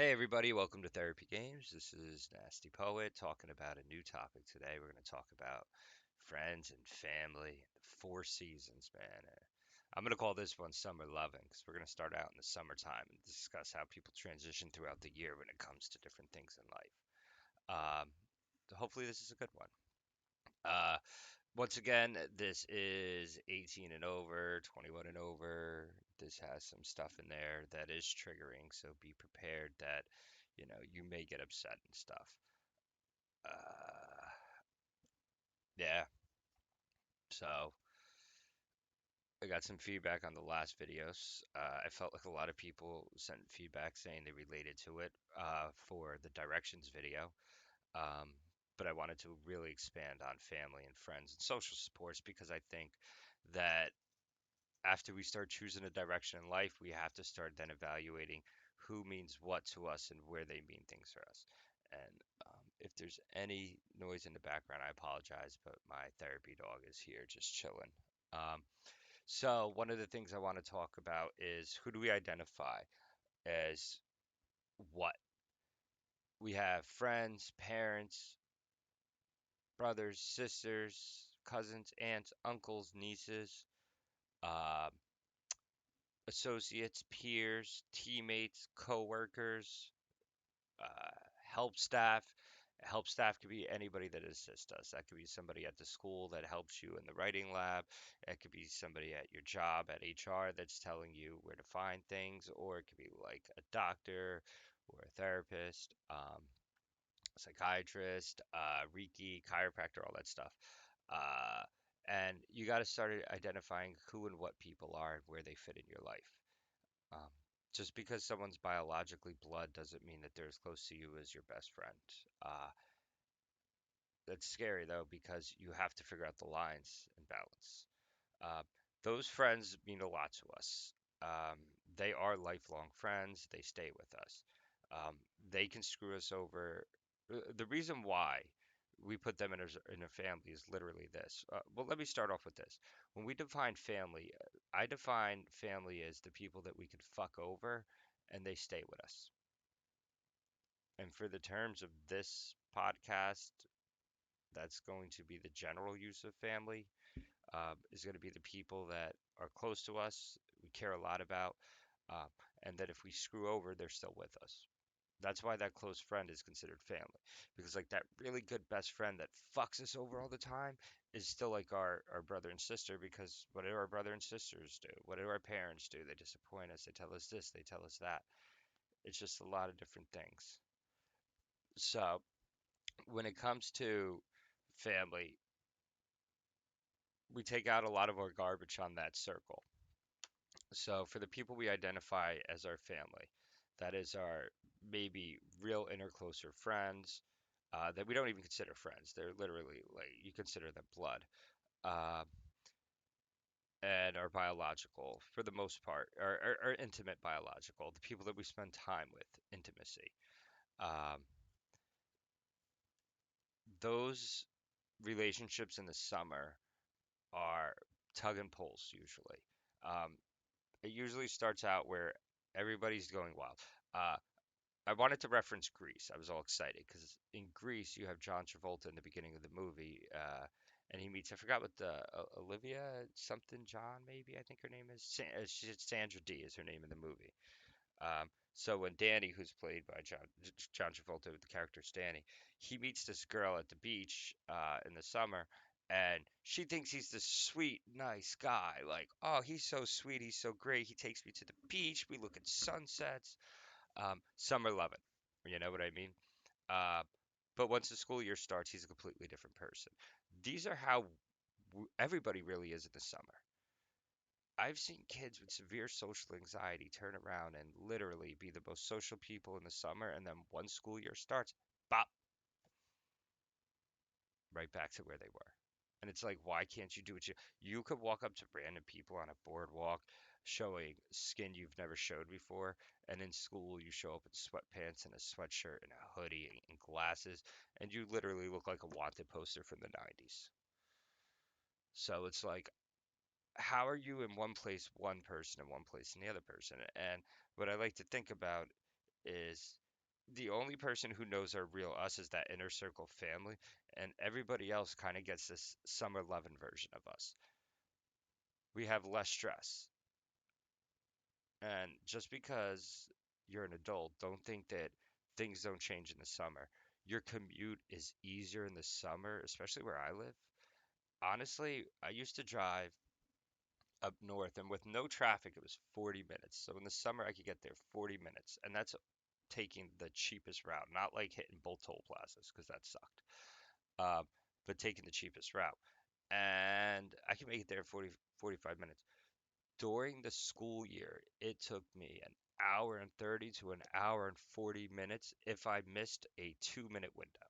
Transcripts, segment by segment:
Hey everybody, welcome to Therapy Games. This is Nasty Poet talking about a new topic today. We're going to talk about friends and family, the four seasons, man. I'm going to call this one Summer Loving because we're going to start out in the summertime and discuss how people transition throughout the year when it comes to different things in life. Um, Hopefully, this is a good one. Uh, Once again, this is 18 and over, 21 and over. This has some stuff in there that is triggering, so be prepared that, you may get upset and stuff. Uh, yeah, so I got some feedback on the last videos. I felt like a lot of people sent feedback saying they related to it for the directions video. Um, but I wanted to really expand on family and friends and social supports because I think that after we start choosing a direction in life, we have to start then evaluating who means what to us and where they mean things for us. And if there's any noise in the background, I apologize, but my therapy dog is here just chilling. So, one of the things I want to talk about is who do we identify as what? We have friends, parents, brothers, sisters, cousins, aunts, uncles, nieces, uh, associates, peers, teammates, coworkers, uh, help staff. Help staff could be anybody that assists us. That could be somebody at the school that helps you in the writing lab. It could be somebody at your job at HR that's telling you where to find things, or it could be like a doctor or a therapist, psychiatrist, Reiki, chiropractor, all that stuff. Uh, and you got to start identifying who and what people are and where they fit in your life. Um, just because someone's biologically blood doesn't mean that they're as close to you as your best friend. Uh, that's scary though, because you have to figure out the lines and balance. Uh, those friends mean a lot to us. Um, they are lifelong friends. They stay with us. Um, they can screw us over. The reason why we put them in a family is literally this. Well, let me start off with this. When we define family, I define family as the people that we could fuck over and they stay with us. And for the terms of this podcast, that's going to be the general use of family, is going to be the people that are close to us, we care a lot about, uh, and that if we screw over, they're still with us. That's why that close friend is considered family. Because like that really good best friend that fucks us over all the time is still like our brother and sister because what do our brother and sisters do? What do our parents do? They disappoint us. They tell us this, they tell us that. It's just a lot of different things. So when it comes to family, we take out a lot of our garbage on that circle. So for the people we identify as our family, that is our maybe real inner closer friends that we don't even consider friends. They're literally like you consider them blood, uh, and our biological for the most part, our intimate biological, the people that we spend time with, intimacy. Um, those relationships in the summer are tug and pulls usually. Um, it usually starts out where everybody's going wild. Uh, I wanted to reference Greece. I was all excited because in Greece you have John Travolta in the beginning of the movie, and he meets I forgot what the Olivia something John maybe I think her name is Sandra D is her name in the movie. So when Danny, who's played by John Travolta, the character Stanny, he meets this girl at the beach in the summer, and she thinks he's this sweet, nice guy. Like, oh, he's so sweet, he's so great. He takes me to the beach. We look at sunsets. Summer loving. You know what I mean? Uh, but once the school year starts, he's a completely different person. These are how everybody really is in the summer. I've seen kids with severe social anxiety turn around and literally be the most social people in the summer, and then once school year starts, bop, right back to where they were. And it's like, why can't you do what you could walk up to random people on a boardwalk showing skin you've never showed before, and in school you show up in sweatpants and a sweatshirt and a hoodie and glasses, and you literally look like a wanted poster from the 90s. So it's like, how are you in one place one person and one place in the other person? And what I like to think about is The only person who knows our real us is that inner circle family, and everybody else kind of gets this summer loving version of us. We have less stress. And just because you're an adult, don't think that things don't change in the summer. Your commute is easier in the summer, especially where I live. Honestly, I used to drive up north, and with no traffic, it was 40 minutes. So in the summer, I could get there 40 minutes, and that's taking the cheapest route, not like hitting both toll plazas, because that sucked. Um, but taking the cheapest route. And I can make it there in 40, 45 minutes. During the school year, it took me an hour and 30 to an hour and 40 minutes if I missed a 2 minute window,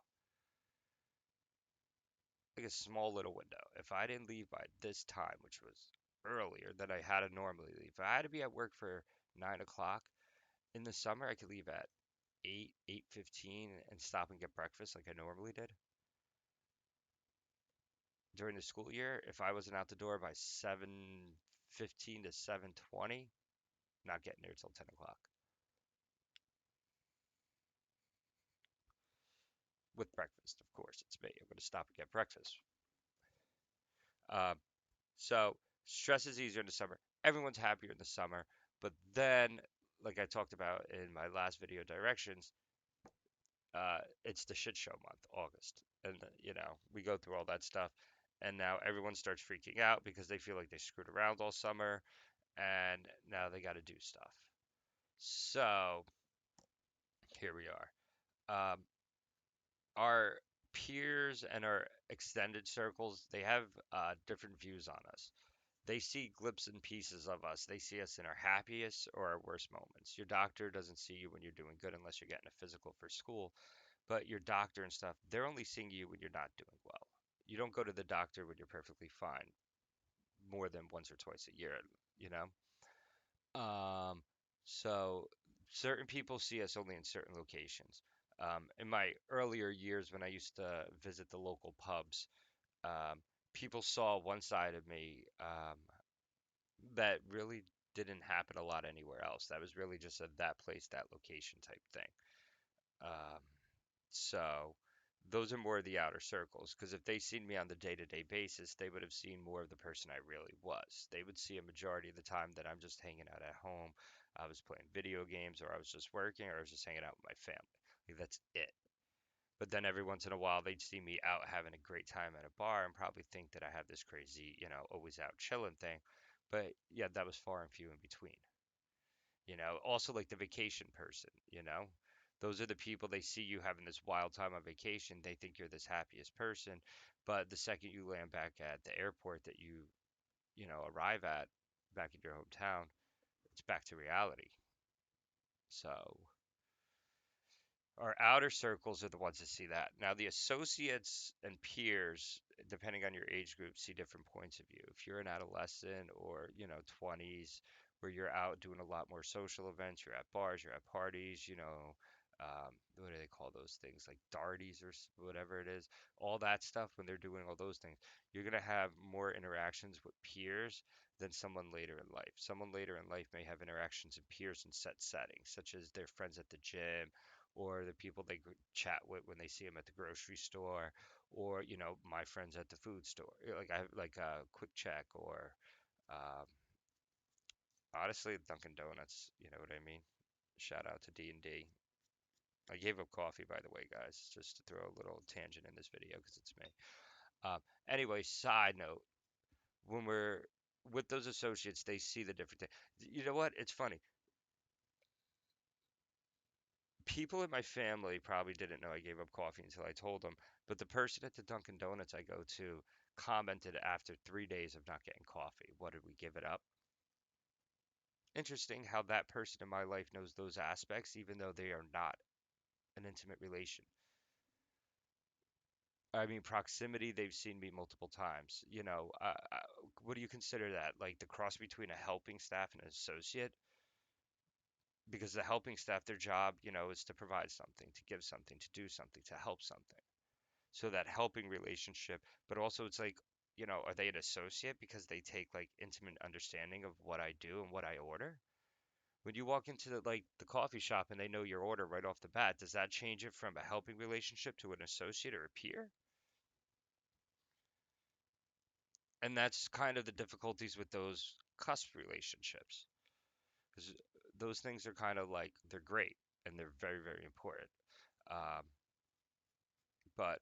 like a small little window. If I didn't leave by this time, which was earlier than I had to normally leave, if I had to be at work for 9 o'clock in the summer, I could leave at 8, 8:15 and stop and get breakfast like I normally did. During the school year, if I wasn't out the door by 7:15 to 7:20, not getting there till 10 o'clock with breakfast. Of course, it's me. I'm going to stop and get breakfast. Um, so stress is easier in the summer. Everyone's happier in the summer. But then, like I talked about in my last video, directions, it's the shit show month, August. And, we go through all that stuff. And now everyone starts freaking out because they feel like they screwed around all summer and now they got to do stuff. So here we are. Our peers and our extended circles, they have different views on us. They see glimpses and pieces of us. They see us in our happiest or our worst moments. Your doctor doesn't see you when you're doing good unless you're getting a physical for school, but your doctor and stuff, they're only seeing you when you're not doing well. You don't go to the doctor when you're perfectly fine more than once or twice a year, you know? Um, so certain people see us only in certain locations. In my earlier years when I used to visit the local pubs, um, people saw one side of me that really didn't happen a lot anywhere else. That was really just a that place, that location type thing. Um, so those are more of the outer circles, because if they seen me on the day-to-day basis, they would have seen more of the person I really was. They would see a majority of the time that I'm just hanging out at home. I was playing video games, or I was just working, or I was just hanging out with my family. Like, that's it. But then every once in a while, they'd see me out having a great time at a bar and probably think that I have this crazy, always out chilling thing. But yeah, that was far and few in between. Also like the vacation person, those are the people, they see you having this wild time on vacation, they think you're this happiest person, but the second you land back at the airport that you arrive at back in your hometown, it's back to reality. So our outer circles are the ones that see that. Now, the associates and peers, depending on your age group, see different points of view. If you're an adolescent or, 20s, where you're out doing a lot more social events, you're at bars, you're at parties, what do they call those things? Like darties or whatever it is, all that stuff, when they're doing all those things, you're going to have more interactions with peers than someone later in life. Someone later in life may have interactions with peers in set settings, such as their friends at the gym, or the people they chat with when they see them at the grocery store, or my friends at the food store. Like I have like a quick check, or um, honestly Dunkin' Donuts. You know what I mean? Shout out to D&D. I gave up coffee, by the way, guys, just to throw a little tangent in this video because it's me. Um, anyway, side note, when we're with those associates, they see the different thing. You know what? It's funny. People in my family probably didn't know I gave up coffee until I told them, but the person at the Dunkin' Donuts I go to commented after 3 days of not getting coffee. What did we give it up? Interesting how that person in my life knows those aspects, even though they are not an intimate relation. I mean, proximity, they've seen me multiple times. What do you consider that? Like the cross between a helping staff and an associate? Because the helping staff, their job, is to provide something, to give something, to do something, to help something. So that helping relationship, but also it's like, are they an associate because they take like intimate understanding of what I do and what I order? When you walk into the coffee shop and they know your order right off the bat, does that change it from a helping relationship to an associate or a peer? And that's kind of the difficulties with those cusp relationships, because those things are kind of like they're great and they're very, very important. Um, but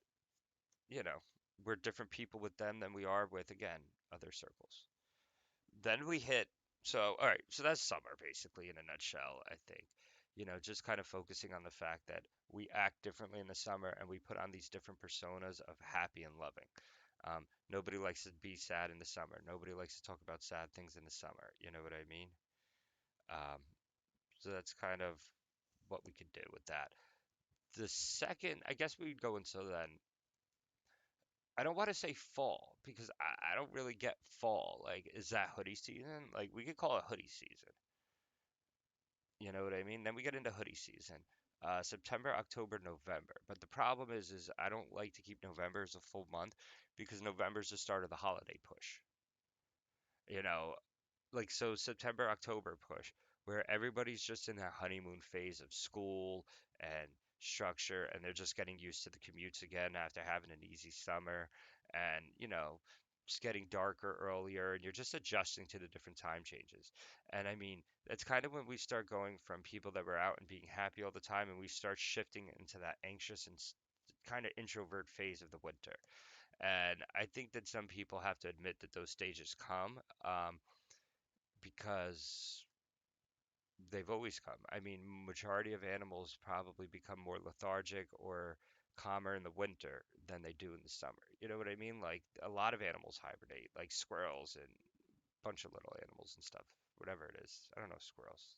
we're different people with them than we are with, again, other circles. Then we hit, so, all right, so that's summer basically in a nutshell, I think. Just kind of focusing on the fact that we act differently in the summer and we put on these different personas of happy and loving. Nobody likes to be sad in the summer. Nobody likes to talk about sad things in the summer. You know what I mean? Um, so that's kind of what we could do with that. The second, I guess we'd go into then, I don't want to say fall because I don't really get fall. Like, is that hoodie season? Like, we could call it hoodie season. You know what I mean? Then we get into hoodie season. September, October, November. But the problem is I don't like to keep November as a full month because November is the start of the holiday push. You know, like so September, October push, where everybody's just in their honeymoon phase of school and structure, and they're just getting used to the commutes again after having an easy summer, and it's getting darker earlier, and you're just adjusting to the different time changes. And I mean, that's kind of when we start going from people that were out and being happy all the time, and we start shifting into that anxious and kind of introvert phase of the winter. And I think that some people have to admit that those stages come. Because they've always come. I mean, majority of animals probably become more lethargic or calmer in the winter than they do in the summer. You know what I mean? Like a lot of animals hibernate, like squirrels and a bunch of little animals and stuff, whatever it is. I don't know, squirrels.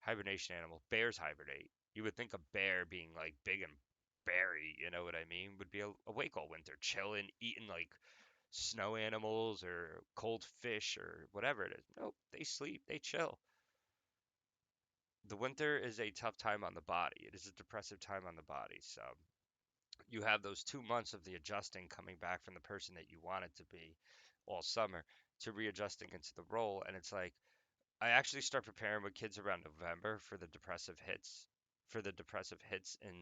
Hibernation animals. Bears hibernate. You would think a bear being like big and berry, you know what I mean, would be awake all winter, chilling, eating like snow animals or cold fish or whatever it is. Nope, they sleep, they chill. The winter is a tough time on the body. It is a depressive time on the body. So you have those 2 months of the adjusting coming back from the person that you wanted to be all summer to readjusting into the role. And it's like, I actually start preparing with kids around November for the depressive hits in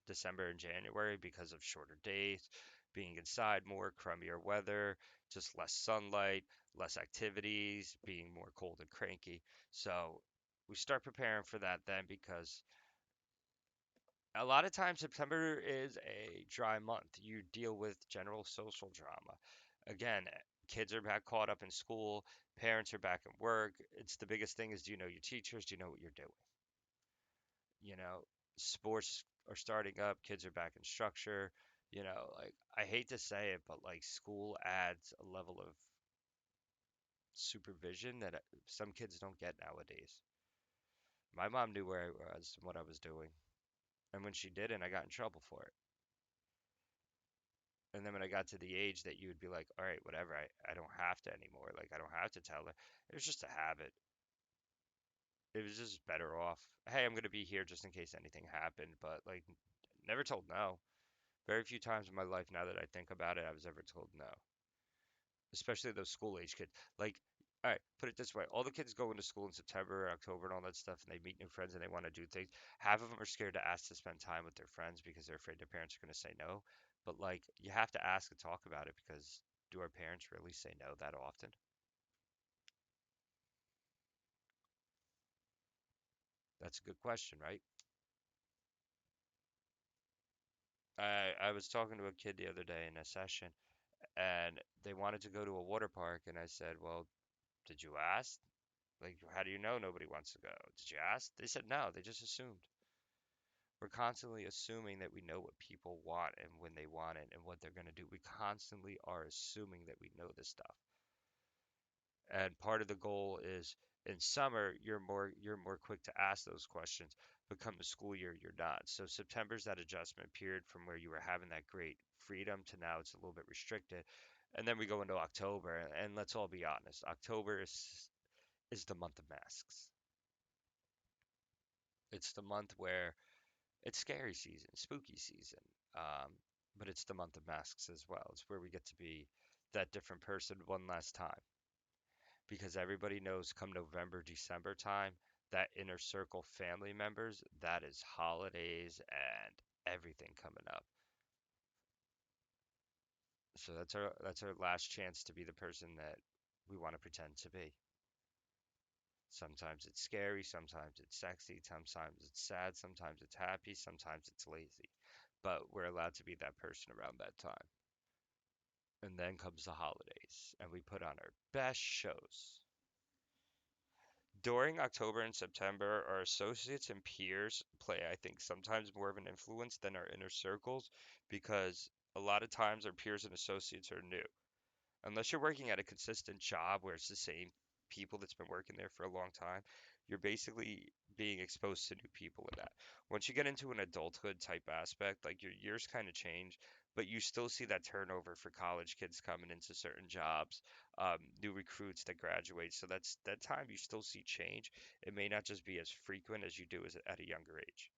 December and January because of shorter days, being inside more, crummier weather, just less sunlight, less activities, being more cold and cranky. So we start preparing for that then because a lot of times September is a dry month. You deal with general social drama. Again, kids are back caught up in school, parents are back at work. It's the biggest thing is, do you know your teachers? Do you know what you're doing? You know, sports are starting up, kids are back in structure. Like I hate to say it, but like school adds a level of supervision that some kids don't get nowadays. My mom knew where I was and what I was doing, and when she didn't, I got in trouble for it. And then when I got to the age that you would be like, all right, whatever, I don't have to anymore. Like, I don't have to tell her. It was just a habit. It was just better off. Hey, I'm going to be here just in case anything happened. But, like, never told no. Very few times in my life, now that I think about it, I was ever told no. Especially those school age kids. Like, all right, put it this way. All the kids go into school in September, October, and all that stuff, and they meet new friends and they want to do things. Half of them are scared to ask to spend time with their friends because they're afraid their parents are going to say no. But like, you have to ask and talk about it because do our parents really say no that often? That's a good question, right? I was talking to a kid the other day in a session, and they wanted to go to a water park, and I said, "Well, did you ask? Like, how do you know nobody wants to go? Did you ask?" They said no, they just assumed. We're constantly assuming that we know what people want and when they want it and what they're going to do. We constantly are assuming that we know this stuff. And part of the goal is in summer, you're more quick to ask those questions. But come the school year, you're not. So September's that adjustment period from where you were having that great freedom to now it's a little bit restricted. And then we go into October, and let's all be honest, October is the month of masks. It's the month where it's scary season, spooky season. Um, but it's the month of masks as well. It's where we get to be that different person one last time. because everybody knows come November, December time, that inner circle family members, that is holidays and everything coming up. So that's our last chance to be the person that we want to pretend to be. Sometimes it's scary, sometimes it's sexy, sometimes it's sad, sometimes it's happy, sometimes it's lazy. But we're allowed to be that person around that time. And then comes the holidays, and we put on our best shows. During October and September, our associates and peers play, I think, sometimes more of an influence than our inner circles because a lot of times our peers and associates are new. Unless you're working at a consistent job where it's the same people that's been working there for a long time, you're basically being exposed to new people in that. Once you get into an adulthood type aspect, like your years kind of change, but you still see that turnover for college kids coming into certain jobs, new recruits that graduate. So that's that time you still see change. It may not just be as frequent as you do as at a younger age.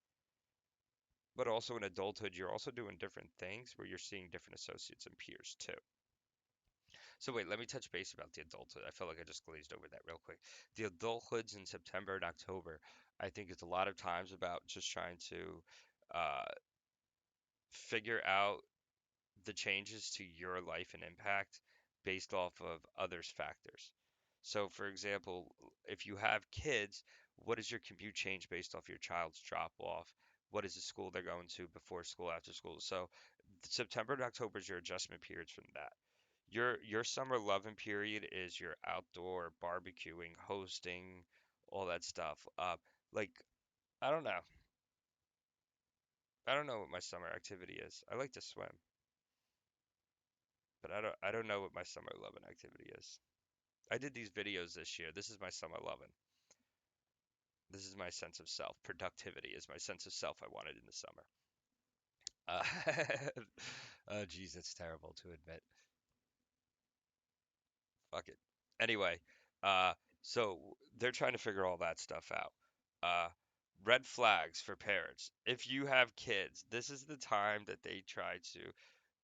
But also in adulthood, you're also doing different things where you're seeing different associates and peers too. So wait, let me touch base about the adulthood. I feel like I just glazed over that real quick. The adulthoods in September and October, I think it's a lot of times about just trying to uh, figure out the changes to your life and impact based off of others' factors. So, for example, if you have kids, what is your commute change based off your child's drop off? What is the school they're going to before school, after school? So, September and October is your adjustment periods from that. Your summer loving period is your outdoor barbecuing, hosting, all that stuff. Like I don't know. I don't know what my summer activity is. I like to swim, but I don't know what my summer loving activity is. I did these videos this year. This is my summer loving. This is my sense of self. Productivity is my sense of self I wanted in the summer. Uh, oh, geez, it's terrible to admit. Fuck it. Anyway, uh, so they're trying to figure all that stuff out. Uh, Red flags for parents. If you have kids, this is the time that they try to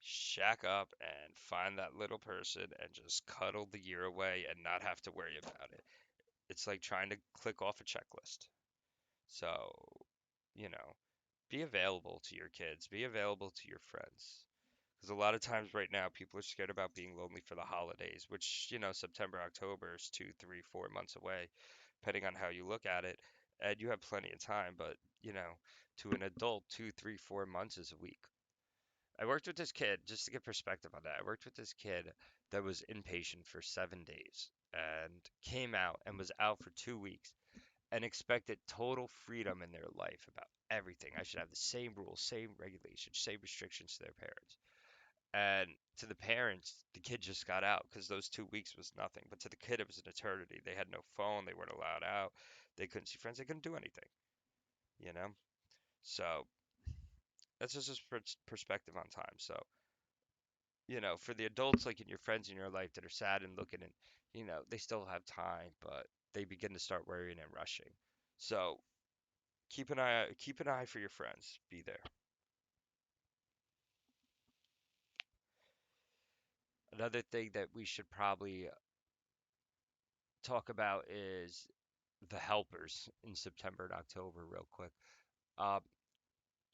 shack up and find that little person and just cuddle the year away and not have to worry about it. It's like trying to click off a checklist. So, you know, be available to your kids, be available to your friends. Because a lot of times right now, people are scared about being lonely for the holidays, which, September, October is 2, 3, 4 months away, depending on how you look at it. And you have plenty of time, but, to an adult, 2, 3, 4 months is a week. I worked with this kid, just to get perspective on that. I worked with this kid that was inpatient for 7 days and came out and was out for 2 weeks and expected total freedom in their life about everything. I should have the same rules, same regulations, same restrictions to their parents. And to the parents, the kid just got out because those 2 weeks was nothing. But to the kid, it was an eternity. They had no phone. They weren't allowed out. They couldn't see friends. They couldn't do anything, you know? So that's just a perspective on time. So, for the adults, like in your friends in your life that are sad and looking and, they still have time, but they begin to start worrying and rushing. So keep an eye for your friends. Be there. Another thing that we should probably talk about is the helpers in September and October, real quick. Uh,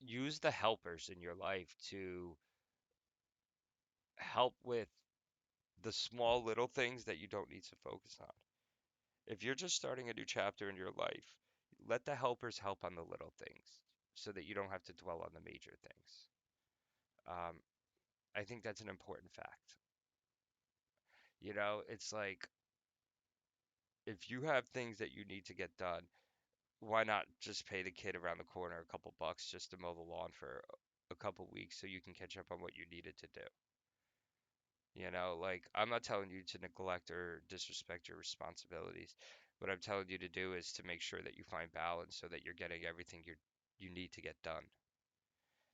Use the helpers in your life to help with the small little things that you don't need to focus on. If you're just starting a new chapter in your life, let the helpers help on the little things so that you don't have to dwell on the major things. Um, I think that's an important fact. It's like if you have things that you need to get done, why not just pay the kid around the corner a couple bucks just to mow the lawn for a couple weeks so you can catch up on what you needed to do? Like I'm not telling you to neglect or disrespect your responsibilities. What I'm telling you to do is to make sure that you find balance so that you're getting everything you need to get done.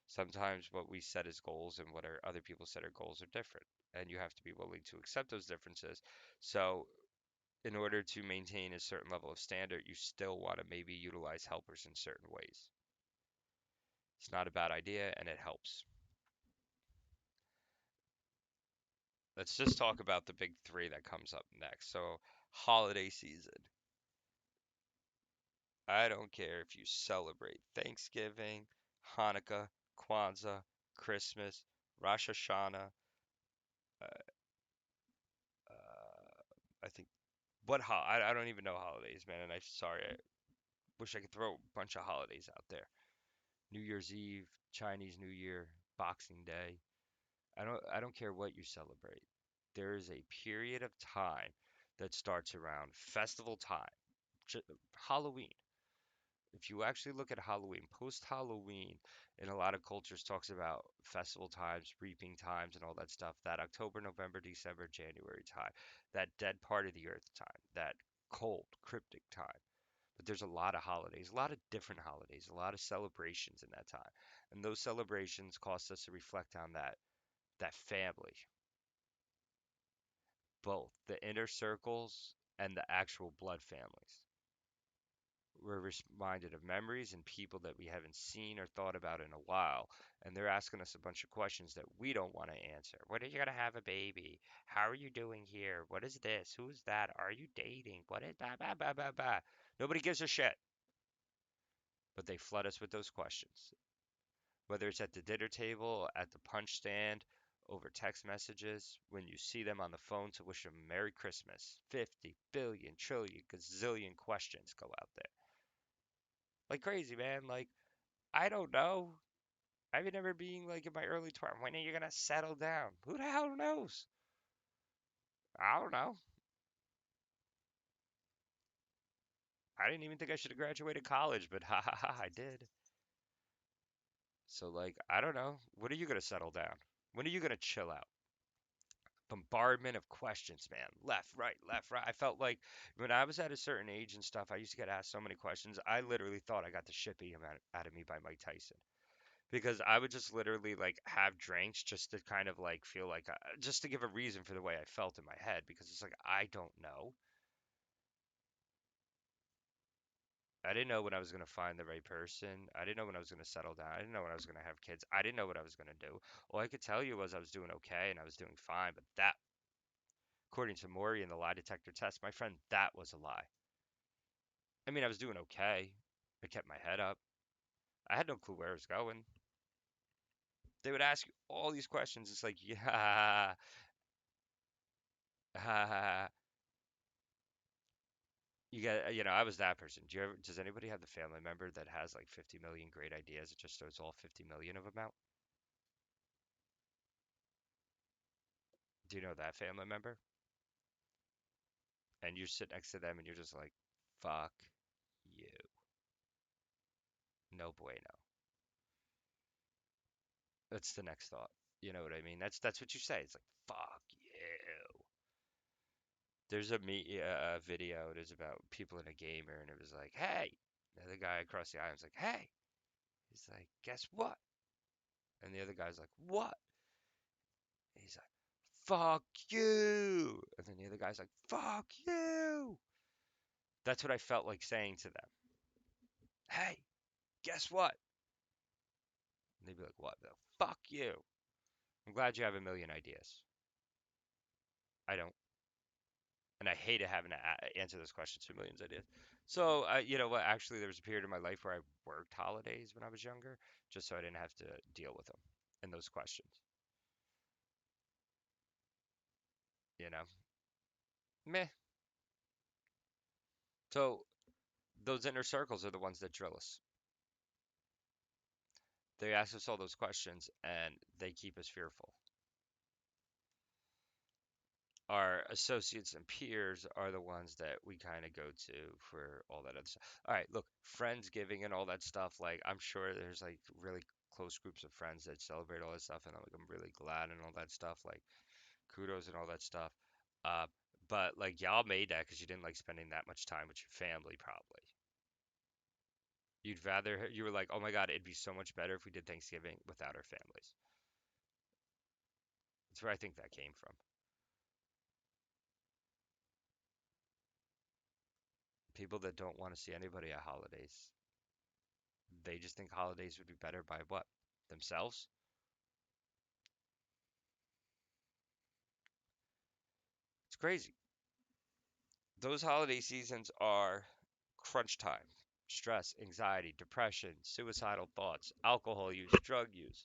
Sometimes what we set as goals and what our other people set are goals are different, and you have to be willing to accept those differences. So, in order to maintain a certain level of standard, you still want to maybe utilize helpers in certain ways. It's not a bad idea and it helps. Let's just talk about the big three that comes up next. So, Holiday season. I don't care if you celebrate Thanksgiving, Hanukkah, Kwanzaa, Christmas, Rosh Hashanah. I think I don't even know holidays, man. And I'm sorry. I wish I could throw a bunch of holidays out there. New Year's Eve, Chinese New Year, Boxing Day. I don't care what you celebrate. There is a period of time that starts around festival time, Halloween. If you actually look at Halloween, post Halloween, in a lot of cultures talks about festival times, reaping times, and all that stuff. That October, November, December, January time, that dead part of the earth time, that cold, cryptic time. But there's a lot of holidays, a lot of different holidays, a lot of celebrations in that time. And those celebrations cause us to reflect on that family, both the inner circles and the actual blood families. We're reminded of memories and people that we haven't seen or thought about in a while, and they're asking us a bunch of questions that we don't want to answer. When are you gonna have a baby? How are you doing here? What is this? Who's that? Are you dating? What is blah blah blah blah blah? Nobody gives a shit, but they flood us with those questions. Whether it's at the dinner table, at the punch stand, over text messages, when you see them on the phone to wish them Merry Christmas. 50 billion, trillion, gazillion questions go out there. Like crazy, man. Like, I don't know. I remember being like in my early 20s. When are you gonna settle down? Who the hell knows? I don't know. I didn't even think I should have graduated college, but ha ha ha, I did. So like, I don't know. When are you gonna settle down? When are you gonna chill out? Bombardment of questions, man. Left, right, left, right. I felt like when I was at a certain age and stuff, I used to get asked so many questions. I literally thought I got the shit beat out of me by Mike Tyson. Because I would just literally like have drinks just to kind of like feel like just to give a reason for the way I felt in my head because it's like I don't know. I didn't know when I was going to find the right person. I didn't know when I was going to settle down. I didn't know when I was going to have kids. I didn't know what I was going to do. All I could tell you was I was doing okay and I was doing fine, but that, according to Maury and the lie detector test, my friend, that was a lie. I mean, I was doing okay. I kept my head up. I had no clue where I was going. They would ask you all these questions. It's like, yeah, I was that person. Does anybody have the family member that has like 50 million great ideas? It just throws all 50 million of them out. Do you know that family member? And you sit next to them and you're just like, fuck you. No bueno. That's the next thought. You know what I mean? That's what you say. It's like, fuck you. There's a video. It is about people in a gamer, and it was like, hey. And the guy across the aisle was like, hey. He's like, guess what? And the other guy's like, what? He's like, fuck you. And then the other guy's like, fuck you. That's what I felt like saying to them. Hey, guess what? And they'd be like, what? Fuck you. I'm glad you have a million ideas. I don't. And I hated having to answer those questions for millions of ideas. So, you know what? Actually, there was a period in my life where I worked holidays when I was younger, just so I didn't have to deal with them and those questions. You know, meh. So those inner circles are the ones that drill us. They ask us all those questions and they keep us fearful. Our associates and peers are the ones that we kind of go to for all that other stuff. All right, look, Friendsgiving and all that stuff, like I'm sure there's like really close groups of friends that celebrate all that stuff and I'm really glad and all that stuff, like kudos and all that stuff. Uh, but like y'all made that because you didn't like spending that much time with your family, probably. You were like, oh my God, it'd be so much better if we did Thanksgiving without our families. That's where I think that came from. People that don't want to see anybody at holidays. They just think holidays would be better by what? Themselves? It's crazy. Those holiday seasons are crunch time. Stress, anxiety, depression, suicidal thoughts, alcohol use, drug use,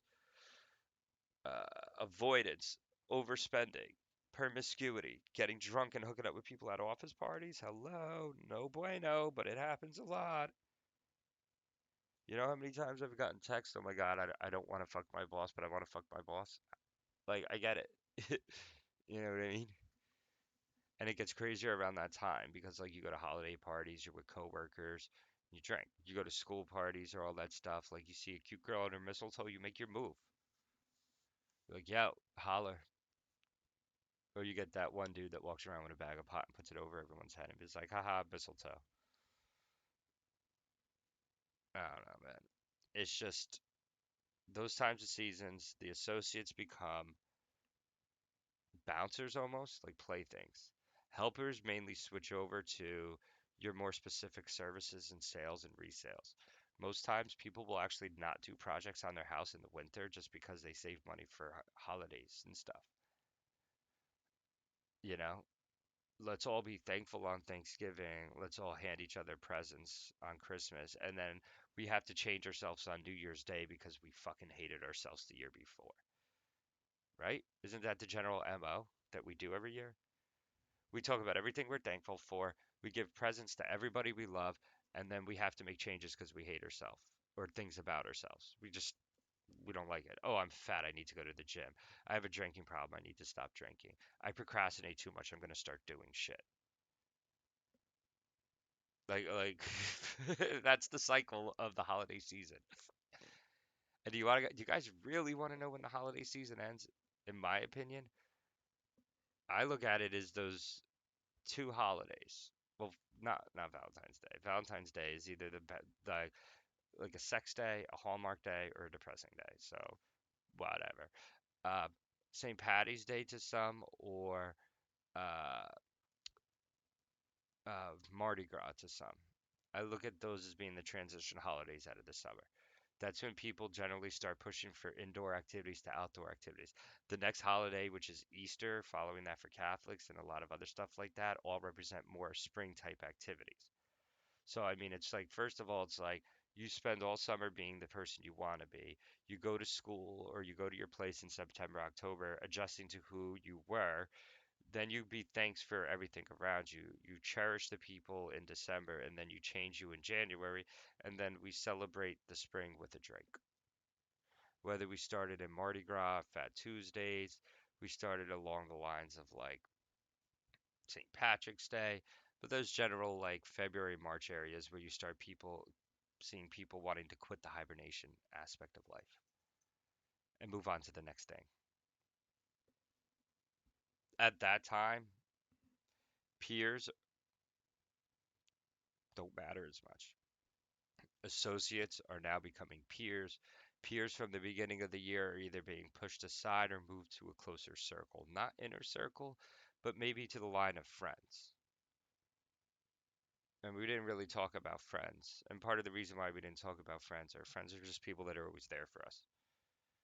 uh, avoidance, overspending, promiscuity, getting drunk and hooking up with people at office parties. Hello, no bueno, but it happens a lot. You know how many times I've gotten text, oh my God, I don't want to fuck my boss, but I want to fuck my boss? Like, I get it. You know what I mean? And it gets crazier around that time because, like, you go to holiday parties, you're with coworkers, you drink. You go to school parties or all that stuff. Like, you see a cute girl under mistletoe, you make your move. You're like, yo, holler. Or you get that one dude that walks around with a bag of pot and puts it over everyone's head and is like, haha, mistletoe. I don't know, man. It's just those times of seasons, the associates become bouncers almost, like playthings. Helpers mainly switch over to your more specific services and sales and resales. Most times, people will actually not do projects on their house in the winter just because they save money for holidays and stuff. You know, let's all be thankful on Thanksgiving. Let's all hand each other presents on Christmas. And then we have to change ourselves on New Year's Day because we fucking hated ourselves the year before, right? Isn't that the general MO that we do every year? We talk about everything we're thankful for. We give presents to everybody we love, and then we have to make changes because we hate ourselves or things about ourselves. We don't like it. Oh, I'm fat. I need to go to the gym. I have a drinking problem. I need to stop drinking. I procrastinate too much. I'm going to start doing shit. Like that's the cycle of the holiday season. And do you guys really want to know when the holiday season ends? In my opinion, I look at it as those two holidays. Well, not Valentine's Day. Valentine's Day is either the like a sex day, a Hallmark day, or a depressing day. So whatever. Uh, St. Patty's Day to some, or uh, Mardi Gras to some. I look at those as being the transition holidays out of the summer. That's when people generally start pushing for indoor activities to outdoor activities. The next holiday, which is Easter, following that for Catholics and a lot of other stuff like that, all represent more spring type activities. So, I mean, it's like, first of all, it's like you spend all summer being the person you want to be. You go to school or you go to your place in September, October, adjusting to who you were. Then you be thanks for everything around you. You cherish the people in December, and then you change you in January, and then we celebrate the spring with a drink. Whether we started in Mardi Gras, Fat Tuesdays, we started along the lines of like St. Patrick's Day, but those general like February, March areas where you start seeing people wanting to quit the hibernation aspect of life and move on to the next thing. At that time, peers don't matter as much. Associates are now becoming peers. Peers from the beginning of the year are either being pushed aside or moved to a closer circle. Not inner circle, but maybe to the line of friends. And we didn't really talk about friends. And part of the reason why we didn't talk about friends are friends are just people that are always there for us.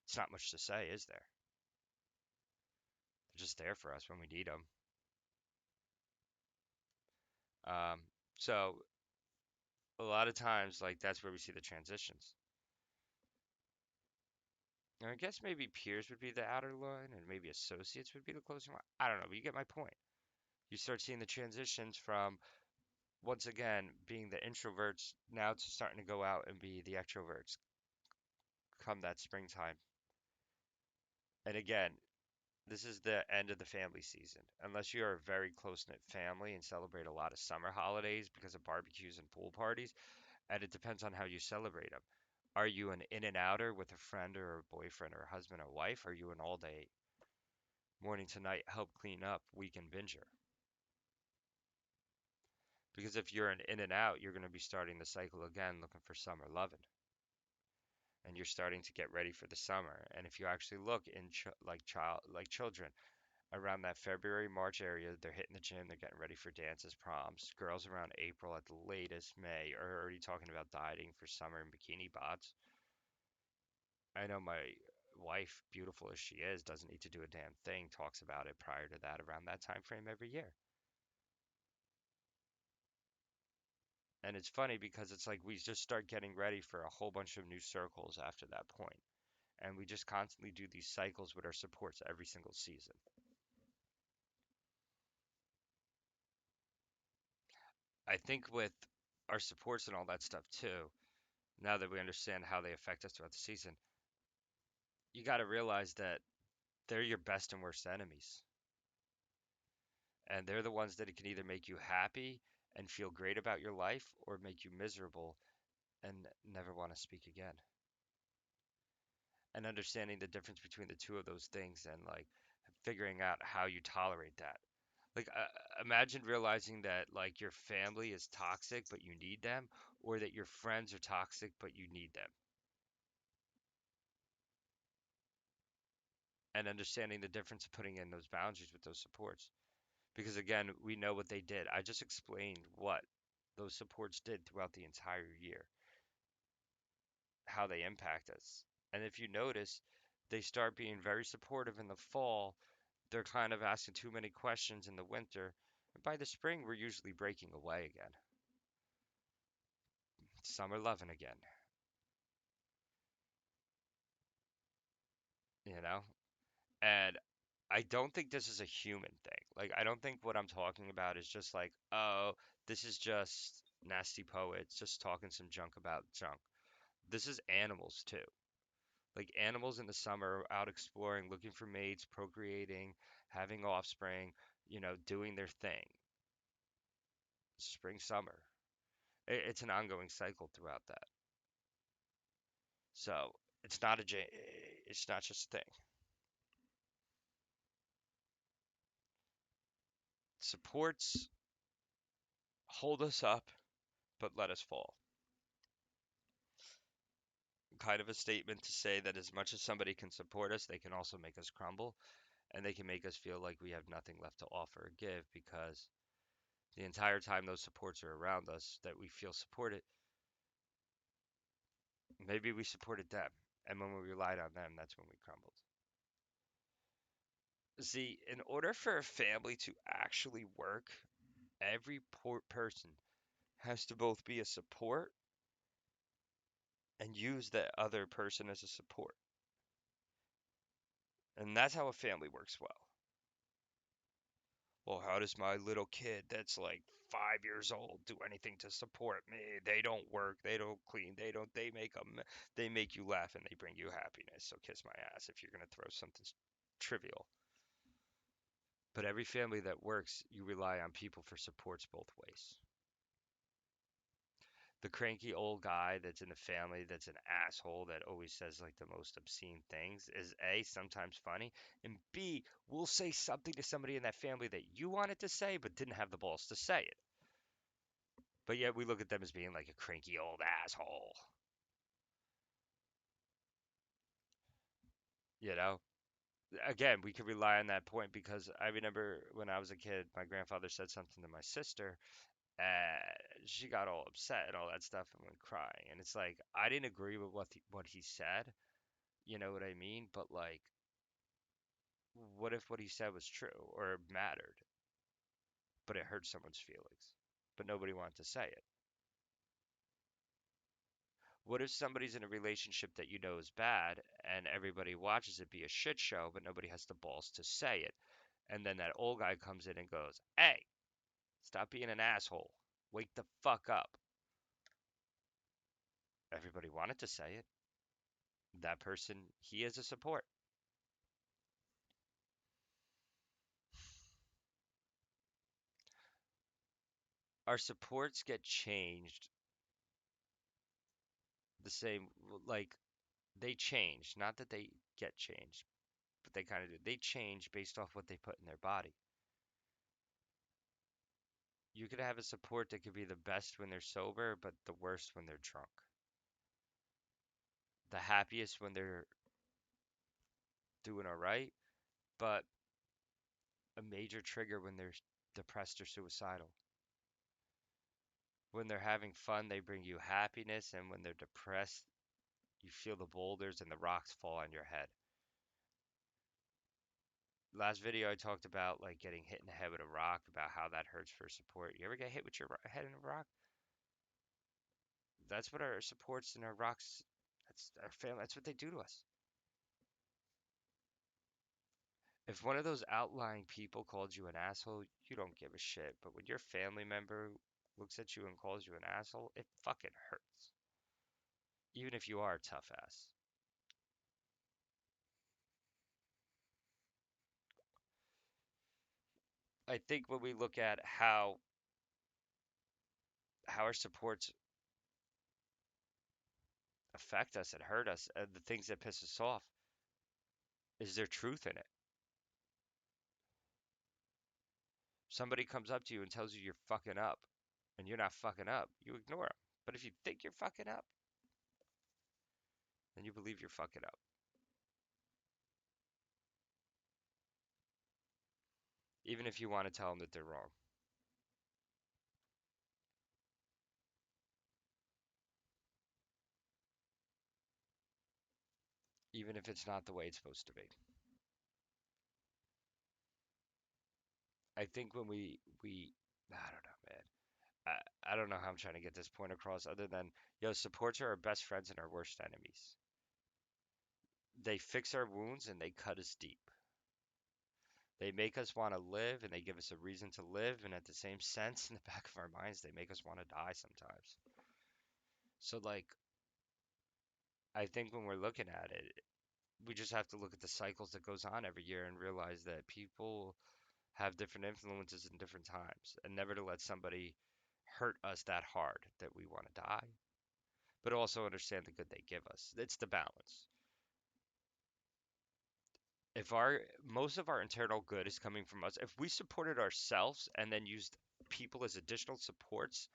It's not much to say, is there? They're just there for us when we need them. Um, so a lot of times, like that's where we see the transitions. And I guess maybe peers would be the outer line, and maybe associates would be the closer one. I don't know, but you get my point. You start seeing the transitions from once again being the introverts now to starting to go out and be the extroverts come that springtime. And again, this is the end of the family season. Unless you are a very close-knit family and celebrate a lot of summer holidays because of barbecues and pool parties, and it depends on how you celebrate them. Are you an in and outer with a friend or a boyfriend or a husband or wife? Are you an all day, morning to night, help clean up, weekend binger? Because if you're an in and out, you're going to be starting the cycle again looking for summer loving. And you're starting to get ready for the summer. And if you actually look in like children around that February, March area, they're hitting the gym, they're getting ready for dances, proms. Girls around April at the latest, May, are already talking about dieting for summer and bikini bods. I know my wife, beautiful as she is, doesn't need to do a damn thing, talks about it prior to that around that time frame every year. And it's funny because it's like we just start getting ready for a whole bunch of new circles after that point. And we just constantly do these cycles with our supports every single season. I think with our supports and all that stuff too, now that we understand how they affect us throughout the season, you got to realize that they're your best and worst enemies. And they're the ones that can either make you happy and feel great about your life or make you miserable and never want to speak again. And understanding the difference between the two of those things and like figuring out how you tolerate that. Like, imagine realizing that like your family is toxic, but you need them, or that your friends are toxic, but you need them. And understanding the difference of putting in those boundaries with those supports. Because again, we know what they did. I just explained what those supports did throughout the entire year, how they impact us. And if you notice, they start being very supportive in the fall. They're kind of asking too many questions in the winter. And by the spring, we're usually breaking away again. Summer loving again, you know? And I don't think this is a human thing. Like, I don't think what I'm talking about is just like, oh, this is just nasty poets just talking some junk about junk. This is animals too. Like, animals in the summer are out exploring, looking for mates, procreating, having offspring, doing their thing. Spring, summer. It's an ongoing cycle throughout that. So it's not just a thing. Supports hold us up, but let us fall. Kind of a statement to say that as much as somebody can support us, they can also make us crumble and they can make us feel like we have nothing left to offer or give because the entire time those supports are around us that we feel supported, maybe we supported them. And when we relied on them, that's when we crumbled. See, in order for a family to actually work, every person has to both be a support and use that other person as a support. And that's how a family works well. Well, how does my little kid that's like 5 years old do anything to support me? They don't work, they don't clean, they make you laugh and they bring you happiness. So kiss my ass if you're gonna throw something trivial. But every family that works, you rely on people for supports both ways. The cranky old guy that's in the family that's an asshole that always says like the most obscene things is A, sometimes funny, and B, will say something to somebody in that family that you wanted to say but didn't have the balls to say it. But yet we look at them as being like a cranky old asshole. You know? Again, we could rely on that point because I remember when I was a kid, my grandfather said something to my sister, and she got all upset and all that stuff and went crying. And it's like I didn't agree with what he said, you know what I mean? But like, what if what he said was true or mattered, but it hurt someone's feelings, but nobody wanted to say it? What if somebody's in a relationship that you know is bad and everybody watches it be a shit show, but nobody has the balls to say it? And then that old guy comes in and goes, "Hey, stop being an asshole. Wake the fuck up." Everybody wanted to say it. That person, he is a support. Our supports get changed the same, like they change. Not that they get changed, but they kind of do. They change based off what they put in their body. You could have a support that could be the best when they're sober, but the worst when they're drunk. The happiest when they're doing all right, but a major trigger when they're depressed or suicidal. When they're having fun, they bring you happiness, and when they're depressed, you feel the boulders and the rocks fall on your head. Last video I talked about like getting hit in the head with a rock, about how that hurts for support. You ever get hit with your head in a rock? That's what our supports and our rocks, that's our family, that's what they do to us. If one of those outlying people called you an asshole, you don't give a shit. But when your family member looks at you and calls you an asshole, it fucking hurts. Even if you are a tough ass. I think when we look at how our supports affect us and hurt us, and the things that piss us off, is there truth in it? Somebody comes up to you and tells you you're fucking up, and you're not fucking up, you ignore them. But if you think you're fucking up, then you believe you're fucking up. Even if you want to tell them that they're wrong. Even if it's not the way it's supposed to be. I think when I don't know, man. I don't know how I'm trying to get this point across other than, yo, supports are our best friends and our worst enemies. They fix our wounds and they cut us deep. They make us want to live and they give us a reason to live, and at the same sense, in the back of our minds, they make us want to die sometimes. So, like, I think when we're looking at it, we just have to look at the cycles that goes on every year and realize that people have different influences in different times, and never to let somebody hurt us that hard that we want to die, but also understand the good they give us. It's the balance. If our most of our internal good is coming from us, if we supported ourselves and then used people as additional supports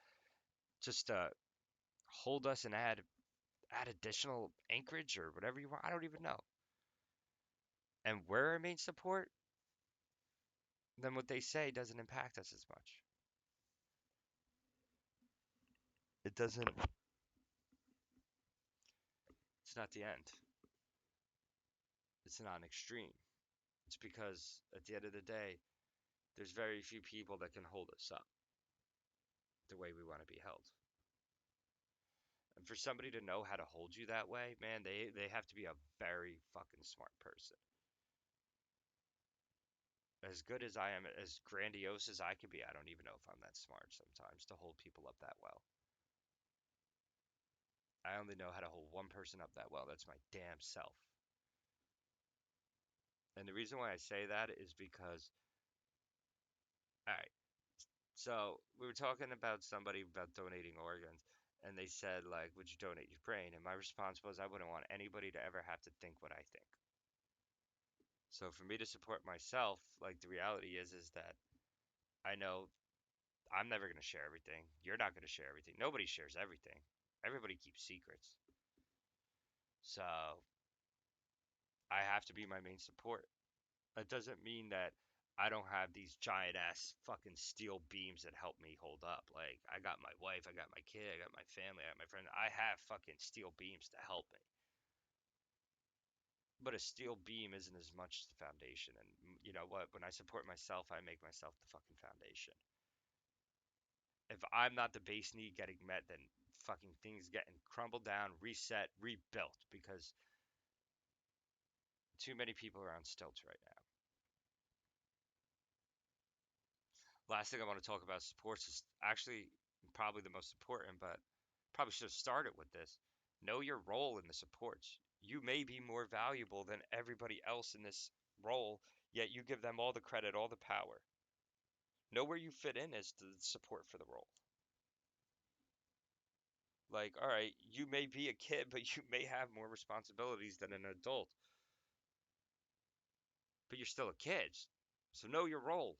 just to hold us and add additional anchorage or whatever you want, I don't even know. And we're our main support, then what they say doesn't impact us as much. It doesn't. It's not the end. It's not an extreme. It's because at the end of the day, there's very few people that can hold us up the way we want to be held. And for somebody to know how to hold you that way, man, they have to be a very fucking smart person. As good as I am, as grandiose as I can be, I don't even know if I'm that smart sometimes to hold people up that well. I only know how to hold one person up that well. That's my damn self. And the reason why I say that is because, all right, so we were talking about somebody about donating organs, and they said, like, would you donate your brain? And my response was, I wouldn't want anybody to ever have to think what I think. So for me to support myself, like the reality is that I know I'm never going to share everything. You're not going to share everything. Nobody shares everything. Everybody keeps secrets. So I have to be my main support. That doesn't mean that I don't have these giant ass fucking steel beams that help me hold up. Like, I got my wife, I got my kid, I got my family, I got my friend. I have fucking steel beams to help me. But a steel beam isn't as much as the foundation. And you know what? When I support myself, I make myself the fucking foundation. If I'm not the base need getting met, then fucking things getting crumbled down, reset, rebuilt because too many people are on stilts right now. Last thing I want to talk about sports is actually probably the most important, but probably should have started with this. Know your role in the supports. You may be more valuable than everybody else in this role, yet you give them all the credit, all the power. Know where you fit in as the support for the role. Like, all right, you may be a kid, but you may have more responsibilities than an adult, but you're still a kid. So know your role.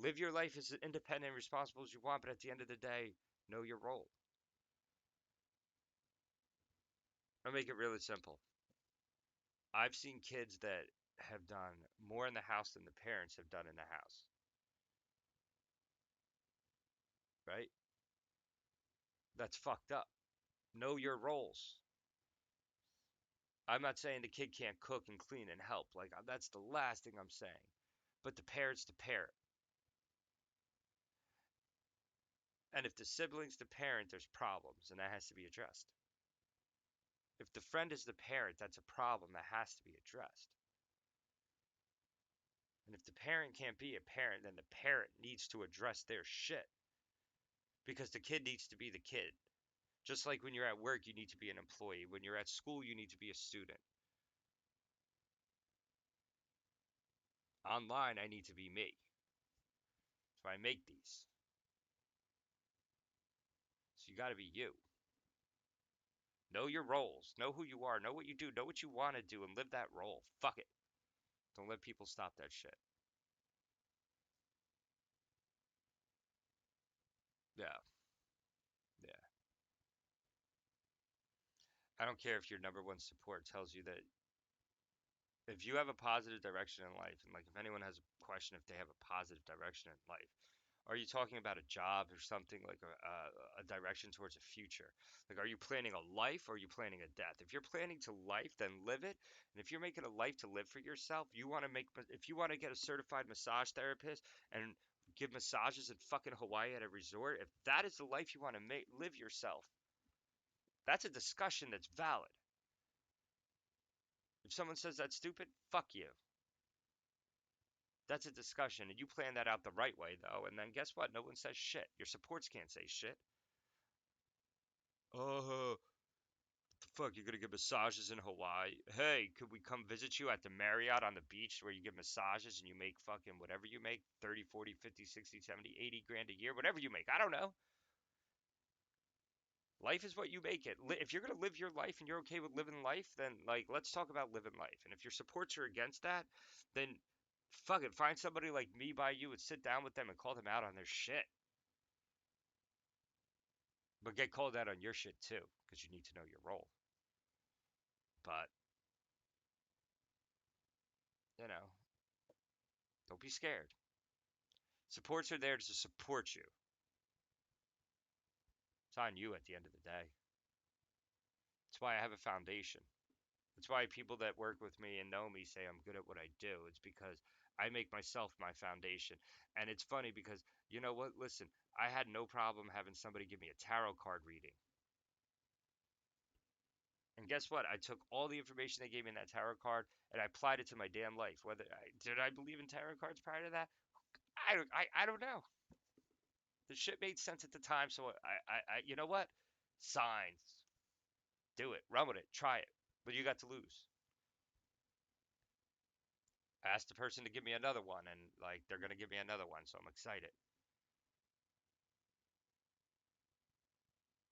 Live your life as independent and responsible as you want, but at the end of the day, know your role. I'll make it really simple. I've seen kids that have done more in the house than the parents have done in the house, right? That's fucked up. Know your roles. I'm not saying the kid can't cook and clean and help. Like, that's the last thing I'm saying. But the parent's the parent. And if the sibling's the parent, there's problems, and that has to be addressed. If the friend is the parent, that's a problem that has to be addressed. And if the parent can't be a parent, then the parent needs to address their shit because the kid needs to be the kid. Just like when you're at work, you need to be an employee. When you're at school, you need to be a student. Online, I need to be me. So I make these. So you got to be you. Know your roles. Know who you are. Know what you do. Know what you want to do and live that role. Fuck it. Don't let people stop that shit. Yeah. Yeah. I don't care if your number one support tells you that if you have a positive direction in life, and like if anyone has a question if they have a positive direction in life, are you talking about a job or something like a direction towards a future? Like, are you planning a life or are you planning a death? If you're planning to life, then live it. And if you're making a life to live for yourself, you want to make, if you want to get a certified massage therapist and give massages in fucking Hawaii at a resort, if that is the life you want to make, live yourself, that's a discussion that's valid. If someone says that's stupid, fuck you. That's a discussion, and you plan that out the right way, though. And then guess what? No one says shit. Your supports can't say shit. Oh, the fuck, you're gonna give massages in Hawaii? Hey, could we come visit you at the Marriott on the beach where you give massages and you make fucking whatever you make 30, 40, 50, 60, 70, 80 grand a year, whatever you make. I don't know. Life is what you make it. If you're gonna live your life and you're okay with living life, then like let's talk about living life. And if your supports are against that, then fuck it, find somebody like me by you and sit down with them and call them out on their shit. But get called out on your shit too, because you need to know your role. But, you know, don't be scared. Supports are there to support you. It's on you at the end of the day. That's why I have a foundation. That's why people that work with me and know me say I'm good at what I do. It's because I make myself my foundation. And it's funny because, you know what? Listen, I had no problem having somebody give me a tarot card reading. And guess what? I took all the information they gave me in that tarot card and I applied it to my damn life. Did I believe in tarot cards prior to that? I don't know. The shit made sense at the time, so you know what? Signs. Do it. Run with it. Try it. But you got to lose. I asked the person to give me another one, and like they're gonna give me another one, so I'm excited.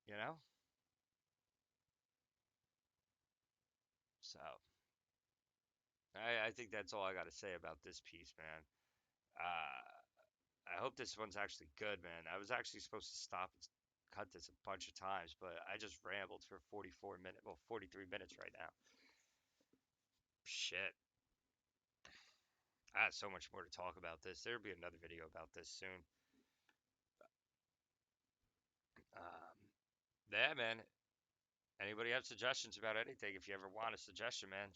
You know? So I think that's all I got to say about this piece, man. I hope this one's actually good, man. I was actually supposed to stop and cut this a bunch of times, but I just rambled for 44 minutes, well, 43 minutes right now. Shit. I have so much more to talk about this. There'll be another video about this soon. Um, yeah, man. Anybody have suggestions about anything? If you ever want a suggestion, man,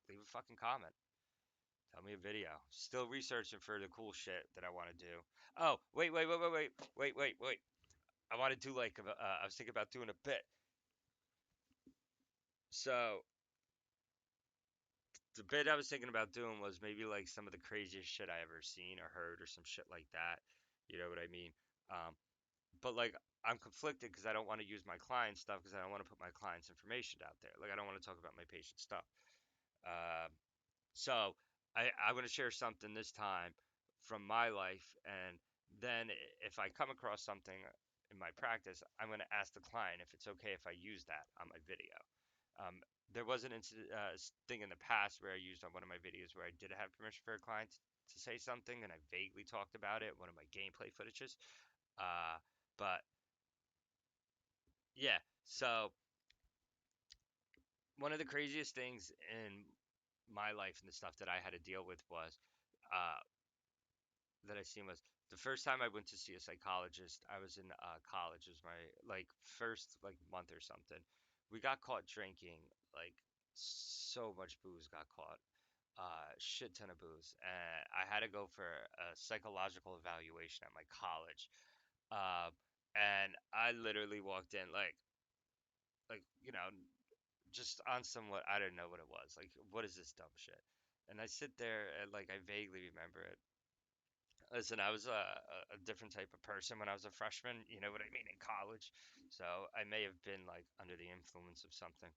leave a fucking comment. Tell me a video. Still researching for the cool shit that I want to do. Oh, wait. I want to do like I was thinking about doing a bit. So the bit I was thinking about doing was maybe like some of the craziest shit I ever seen or heard or some shit like that. You know what I mean? Um, but like I'm conflicted because I don't want to use my client stuff because I don't want to put my client's information out there. Like I don't want to talk about my patient stuff. Um, So I'm going to share something this time from my life, and then if I come across something in my practice, I'm going to ask the client if it's okay if I use that on my video. Um, there was an incident, thing in the past where I used on one of my videos where I did have permission for a client to say something, and I vaguely talked about it, one of my gameplay footages. Uh, but yeah, so one of the craziest things in my life and the stuff that I had to deal with was uh, that I seen was the first time I went to see a psychologist. I was in college. It was my like first like month or something. We got caught drinking like so much booze got caught, shit ton of booze, and I had to go for a psychological evaluation at my college. Uh, And I literally walked in like just on somewhat, I don't know what it was. Like, what is this dumb shit? And I sit there and like I vaguely remember it. Listen, I was a different type of person when I was a freshman, you know what I mean, in college. So I may have been like under the influence of something.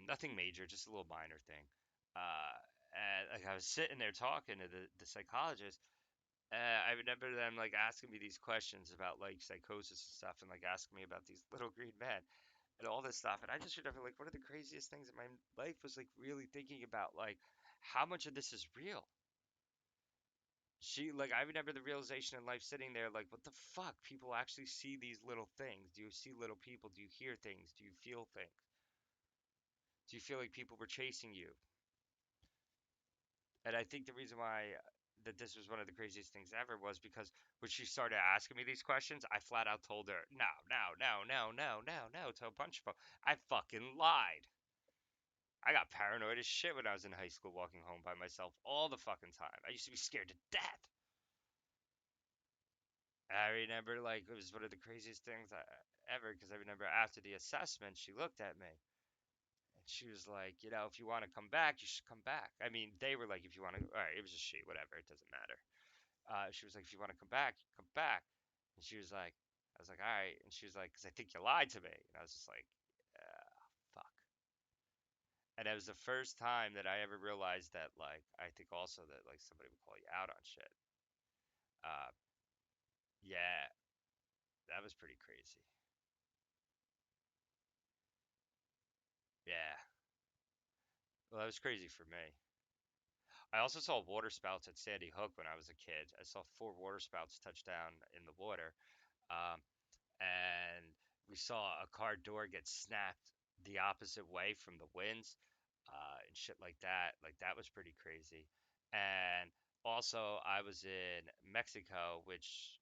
Nothing major, just a little minor thing. Uh, and like I was sitting there talking to the psychologist. I remember them like asking me these questions about like psychosis and stuff, and like asking me about these little green men and all this stuff. And I just remember like one of the craziest things in my life was like really thinking about like how much of this is real. I remember the realization in life sitting there like, what the fuck? People actually see these little things. Do you see little people? Do you hear things? Do you feel things? Do you feel like people were chasing you? And I think the reason why that this was one of the craziest things ever was because when she started asking me these questions, I flat out told her, no, no, no, no, no, no, no, to a bunch of them. I fucking lied. I got paranoid as shit when I was in high school walking home by myself all the fucking time. I used to be scared to death. I remember like it was one of the craziest things ever because I remember after the assessment, she looked at me and she was like, if you want to come back, you should come back. I mean, they were like, if you want to, all right, it was a she, whatever, it doesn't matter. She was like, if you want to come back, come back. And she was like, I was like, all right. And she was like, because I think you lied to me. And I was just like, fuck. And it was the first time that I ever realized that, like, I think also that, like, somebody would call you out on shit. Uh, yeah, that was pretty crazy. Yeah. Well, that was crazy for me. I also saw water spouts at Sandy Hook when I was a kid. I saw four water spouts touch down in the water. Um, and we saw a car door get snapped the opposite way from the winds, and shit like that. Like that was pretty crazy. And also, I was in Mexico, which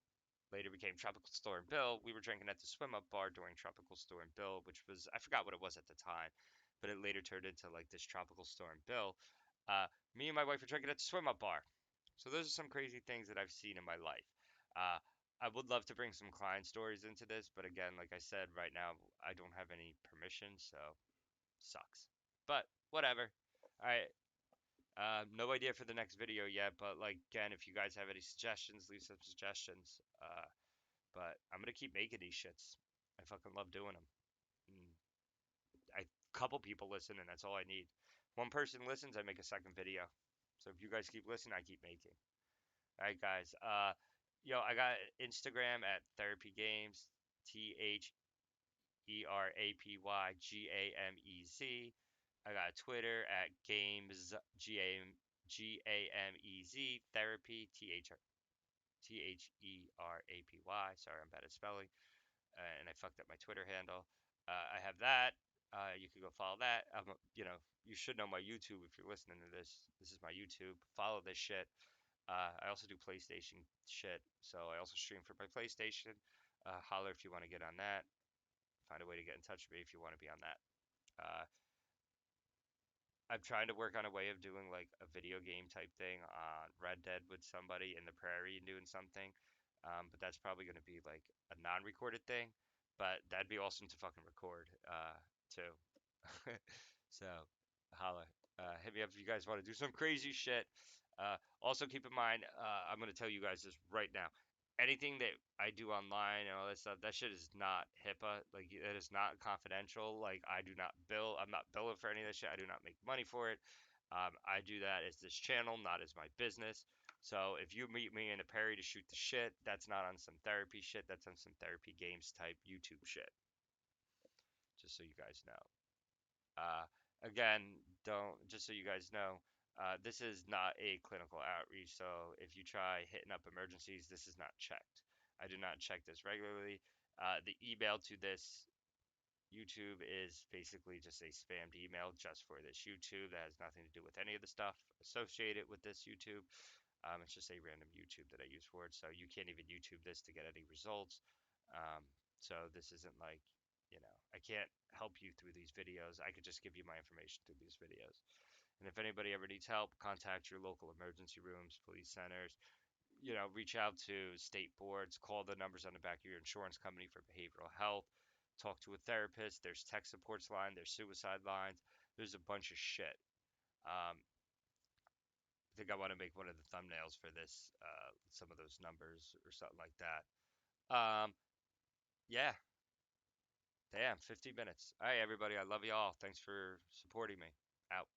later became Tropical Storm Bill. We were drinking at the swim up bar during Tropical Storm Bill, which was, I forgot what it was at the time, but it later turned into like this Tropical Storm Bill. Uh, Me and my wife were drinking at the swim up bar. So those are some crazy things that I've seen in my life. Uh, I would love to bring some client stories into this, but again, like I said, right now I don't have any permission, so sucks. But whatever. All right. No idea for the next video yet, but like again, if you guys have any suggestions, leave some suggestions. But I'm gonna keep making these shits. I fucking love doing them. And I couple people listen, and that's all I need. One person listens, I make a second video. So if you guys keep listening, I keep making. All right, guys. I got Instagram at Therapygamez, TherapyGamez. I got Twitter at GameZ Therapy, Therapy. Sorry, I'm bad at spelling, and I fucked up my Twitter handle. I have that. You can go follow that. You should know my YouTube if you're listening to this. This is my YouTube. Follow this shit. I also do PlayStation shit, so I also stream for my PlayStation. Holler if you want to get on that. Find a way to get in touch with me if you want to be on that. Uh, I'm trying to work on a way of doing like a video game type thing on Red Dead with somebody in the prairie and doing something. But that's probably going to be like a non-recorded thing. But that'd be awesome to fucking record too. So, holla. Hit me up if you guys want to do some crazy shit. Also, keep in mind, I'm going to tell you guys this right now. Anything that I do online and all that stuff, that shit is not HIPAA. Like, it is not confidential. Like, I do not bill. I'm not billing for any of this shit. I do not make money for it. I do that as this channel, not as my business. So if you meet me in a Perry to shoot the shit, that's not on some therapy shit. That's on some therapy games type YouTube shit. Just so you guys know. Uh, Again, don't just so you guys know, this is not a clinical outreach. So if you try hitting up emergencies, this is not checked. I do not check this regularly. The email to this YouTube is basically just a spammed email just for this YouTube that has nothing to do with any of the stuff associated with this YouTube. It's just a random YouTube that I use for it. So you can't even YouTube this to get any results. Um, so this isn't like, I can't help you through these videos. I could just give you my information through these videos. And if anybody ever needs help, contact your local emergency rooms, police centers, reach out to state boards, call the numbers on the back of your insurance company for behavioral health, talk to a therapist. There's tech supports line, there's suicide lines, there's a bunch of shit. I think I want to make one of the thumbnails for this, some of those numbers or something like that. Yeah, damn, 50 minutes. All right, everybody, I love you all. Thanks for supporting me. Out.